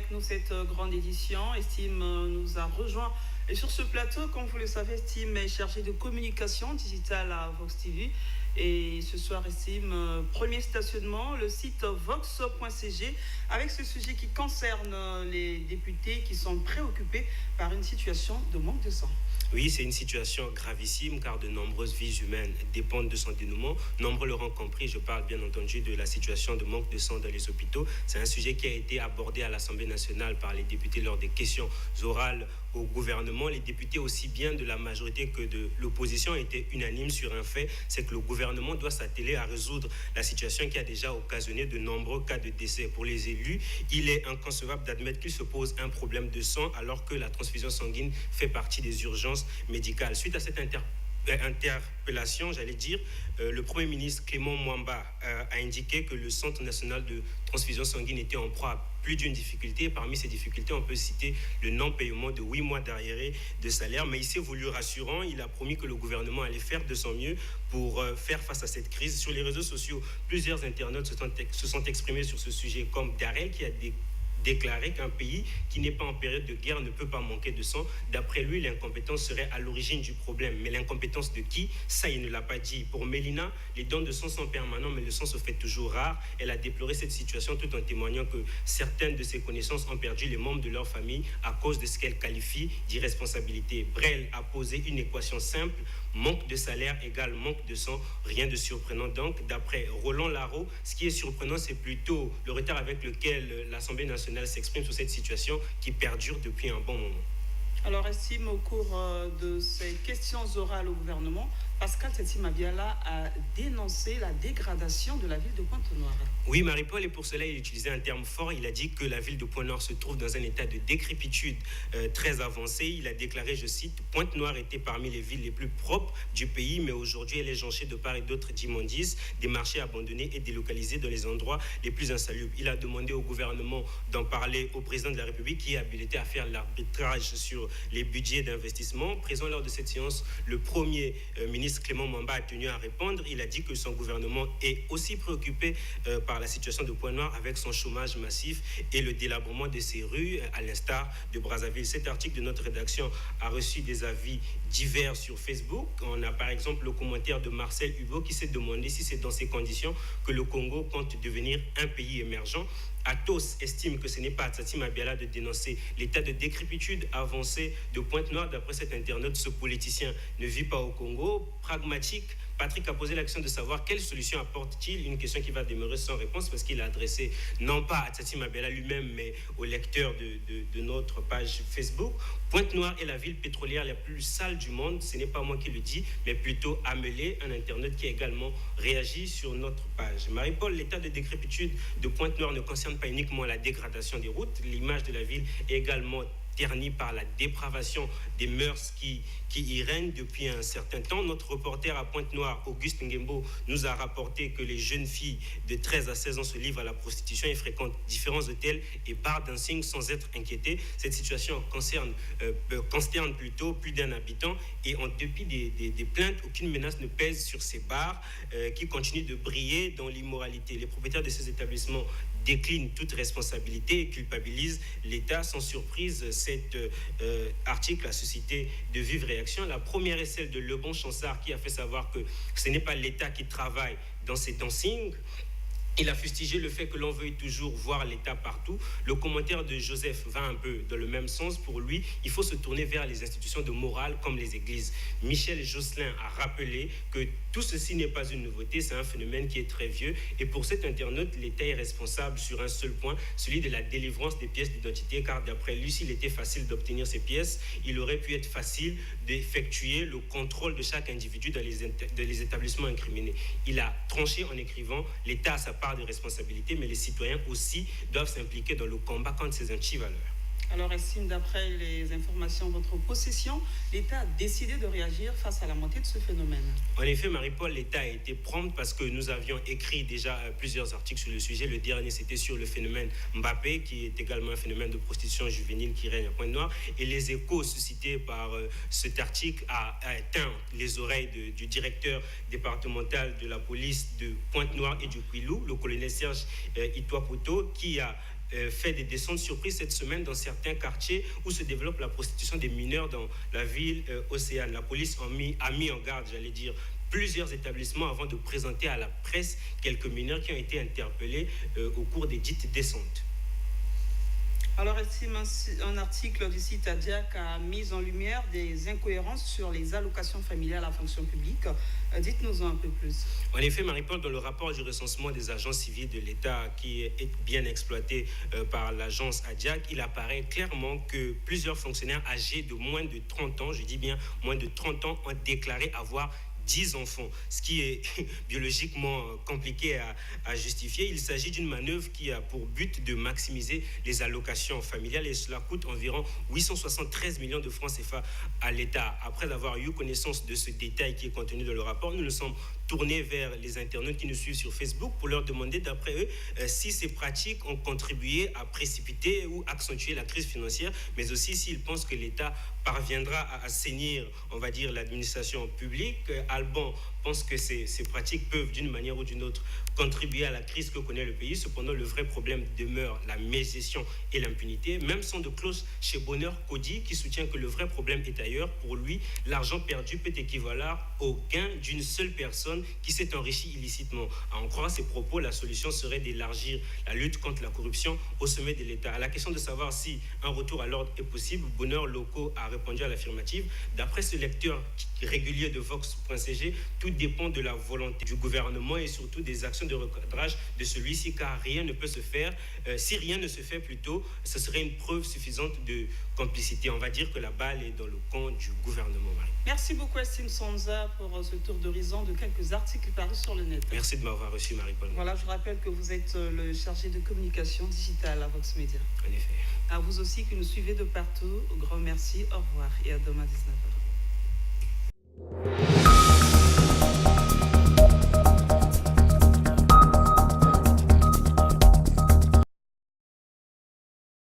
avec nous cette grande édition. Estime nous a rejoint. Et sur ce plateau, comme vous le savez, Estime est chargé de communication digitale à Vox TV. Et ce soir, Estime, premier stationnement, le site vox.cg, avec ce sujet qui concerne les députés qui sont préoccupés par une situation de manque de sang. Oui, c'est une situation gravissime car de nombreuses vies humaines dépendent de son dénouement. Nombreux l'auront compris, je parle bien entendu de la situation de manque de sang dans les hôpitaux. C'est un sujet qui a été abordé à l'Assemblée nationale par les députés lors des questions orales au gouvernement. Les députés, aussi bien de la majorité que de l'opposition, étaient unanimes sur un fait, c'est que le gouvernement doit s'atteler à résoudre la situation qui a déjà occasionné de nombreux cas de décès. Pour les élus, il est inconcevable d'admettre qu'il se pose un problème de sang alors que la transfusion sanguine fait partie des urgences médicales. Suite à cette interpellation, le Premier ministre Clément Mwamba a indiqué que le Centre national de transfusion sanguine était en proie à plus d'une difficulté. Parmi ces difficultés, on peut citer le non-paiement de 8 mois d'arriérés de salaire. Mais il s'est voulu rassurant. Il a promis que le gouvernement allait faire de son mieux pour faire face à cette crise. Sur les réseaux sociaux, plusieurs internautes se sont exprimés sur ce sujet, comme Darel qui a déclaré qu'un pays qui n'est pas en période de guerre ne peut pas manquer de sang. D'après lui, l'incompétence serait à l'origine du problème. Mais l'incompétence de qui? Ça, il ne l'a pas dit. Pour Mélina, les dons de sang sont permanents, mais le sang se fait toujours rare. Elle a déploré cette situation tout en témoignant que certaines de ses connaissances ont perdu les membres de leur famille à cause de ce qu'elle qualifie d'irresponsabilité. Brel a posé une équation simple: manque de salaire égale manque de sang. Rien de surprenant donc. D'après Roland Larreau, ce qui est surprenant, c'est plutôt le retard avec lequel l'Assemblée nationale s'exprime sur cette situation qui perdure depuis un bon moment. Alors, Estime, au cours de ces questions orales au gouvernement, Pascal Tsetsima Mabiala a dénoncé la dégradation de la ville de Pointe-Noire. Oui, Marie-Paul, et pour cela, il utilisait un terme fort. Il a dit que la ville de Pointe-Noire se trouve dans un état de décrépitude très avancé. Il a déclaré, je cite, « Pointe-Noire était parmi les villes les plus propres du pays, mais aujourd'hui, elle est jonchée de part et d'autre d'immondices, des marchés abandonnés et délocalisés dans les endroits les plus insalubres. » Il a demandé au gouvernement d'en parler au président de la République, qui est habilité à faire l'arbitrage sur les budgets d'investissement. Présent lors de cette séance, le premier ministre Clément Mwamba a tenu à répondre. Il a dit que son gouvernement est aussi préoccupé par la situation de Pointe-Noire avec son chômage massif et le délabrement de ses rues, à l'instar de Brazzaville. Cet article de notre rédaction a reçu des avis divers sur Facebook. On a par exemple le commentaire de Marcel Hugo qui s'est demandé si c'est dans ces conditions que le Congo compte devenir un pays émergent. Athos estime que ce n'est pas à Tsetsima Mabiala de dénoncer l'état de décrépitude avancé de Pointe-Noire. D'après cet internaute, ce politicien ne vit pas au Congo. Pragmatique, Patrick a posé la question de savoir quelle solution apporte-t-il, une question qui va demeurer sans réponse parce qu'il a adressé non pas à Tsetsima Mabiala lui-même mais aux lecteurs de notre page Facebook. Pointe-Noire est la ville pétrolière la plus sale du monde. Ce n'est pas moi qui le dis, mais plutôt Amelé, un internaute qui a également réagi sur notre page. Marie-Paul, l'état de décrépitude de Pointe-Noire ne concerne pas uniquement la dégradation des routes. L'image de la ville est également terni par la dépravation des mœurs qui y règnent depuis un certain temps. Notre reporter à Pointe-Noire, Auguste Ngembo, nous a rapporté que les jeunes filles de 13 à 16 ans se livrent à la prostitution et fréquentent différents hôtels et bars dancing sans être inquiétés. Cette situation consterne plutôt plus d'un habitant et en dépit des plaintes, aucune menace ne pèse sur ces bars qui continuent de briller dans l'immoralité. Les propriétaires de ces établissements décline toute responsabilité et culpabilise l'État. Sans surprise, cet article a suscité de vives réactions. La première est celle de Lebon Chansard qui a fait savoir que ce n'est pas l'État qui travaille dans ces dancings. Il a fustigé le fait que l'on veuille toujours voir l'État partout. Le commentaire de Joseph va un peu dans le même sens. Pour lui, il faut se tourner vers les institutions de morale comme les églises. Michel Josselin a rappelé que tout ceci n'est pas une nouveauté, c'est un phénomène qui est très vieux. Et pour cet internaute, l'État est responsable sur un seul point, celui de la délivrance des pièces d'identité, car d'après lui, s'il était facile d'obtenir ces pièces, il aurait pu être facile d'effectuer le contrôle de chaque individu dans les établissements incriminés. Il a tranché en écrivant « L'État a sa part de responsabilité, mais les citoyens aussi doivent s'impliquer dans le combat contre ces antivaleurs. » Alors, Estime, d'après les informations de votre possession, l'État a décidé de réagir face à la montée de ce phénomène. En effet, Marie-Paul, l'État a été prompt parce que nous avions écrit déjà plusieurs articles sur le sujet. Le dernier, c'était sur le phénomène Mbappé, qui est également un phénomène de prostitution juvénile qui règne à Pointe-Noire. Et les échos suscités par cet article a atteint les oreilles du directeur départemental de la police de Pointe-Noire et du Kouilou, le colonel Serge Itouapoto, qui a fait des descentes surprises cette semaine dans certains quartiers où se développe la prostitution des mineurs dans la ville Océane. La police a mis en garde, j'allais dire, plusieurs établissements avant de présenter à la presse quelques mineurs qui ont été interpellés au cours des dites descentes. Alors, estime un article du site ADIAC a mis en lumière des incohérences sur les allocations familiales à la fonction publique. Dites-nous-en un peu plus. En effet, Marie-Paul, dans le rapport du recensement des agents civils de l'État qui est bien exploité par l'agence ADIAC, il apparaît clairement que plusieurs fonctionnaires âgés de moins de 30 ans, je dis bien moins de 30 ans, ont déclaré avoir 10 enfants, ce qui est biologiquement compliqué à justifier. Il s'agit d'une manœuvre qui a pour but de maximiser les allocations familiales et cela coûte environ 873 millions de francs CFA à l'État. Après avoir eu connaissance de ce détail qui est contenu dans le rapport, nous nous sommes tournés vers les internautes qui nous suivent sur Facebook pour leur demander, d'après eux, si ces pratiques ont contribué à précipiter ou accentuer la crise financière, mais aussi s'ils pensent que l'État parviendra à assainir, on va dire, l'administration publique. Alban pense que ces pratiques peuvent, d'une manière ou d'une autre, contribuer à la crise que connaît le pays. Cependant, le vrai problème demeure la mégestion et l'impunité. Même son de cloche chez Bonheur Cody, qui soutient que le vrai problème est ailleurs. Pour lui, l'argent perdu peut équivaloir au gain d'une seule personne qui s'est enrichie illicitement. À en croire ses propos, la solution serait d'élargir la lutte contre la corruption au sommet de l'État. À la question de savoir si un retour à l'ordre est possible, Bonheur Locaux a répondu à l'affirmative. D'après ce lecteur régulier de Vox.cg, tout dépend de la volonté du gouvernement et surtout des actions de recadrage de celui-ci, car rien ne peut se faire. Si rien ne se fait plutôt, ce serait une preuve suffisante de complicité. On va dire que la balle est dans le camp du gouvernement. Marie. Merci beaucoup, Estime Sonza, pour ce tour d'horizon de quelques articles parus sur le net. Merci de m'avoir reçu, Marie-Paul. Voilà, je rappelle que vous êtes le chargé de communication digitale à Vox Media. En effet. À vous aussi qui nous suivez de partout, grand merci, au revoir et à demain 19h.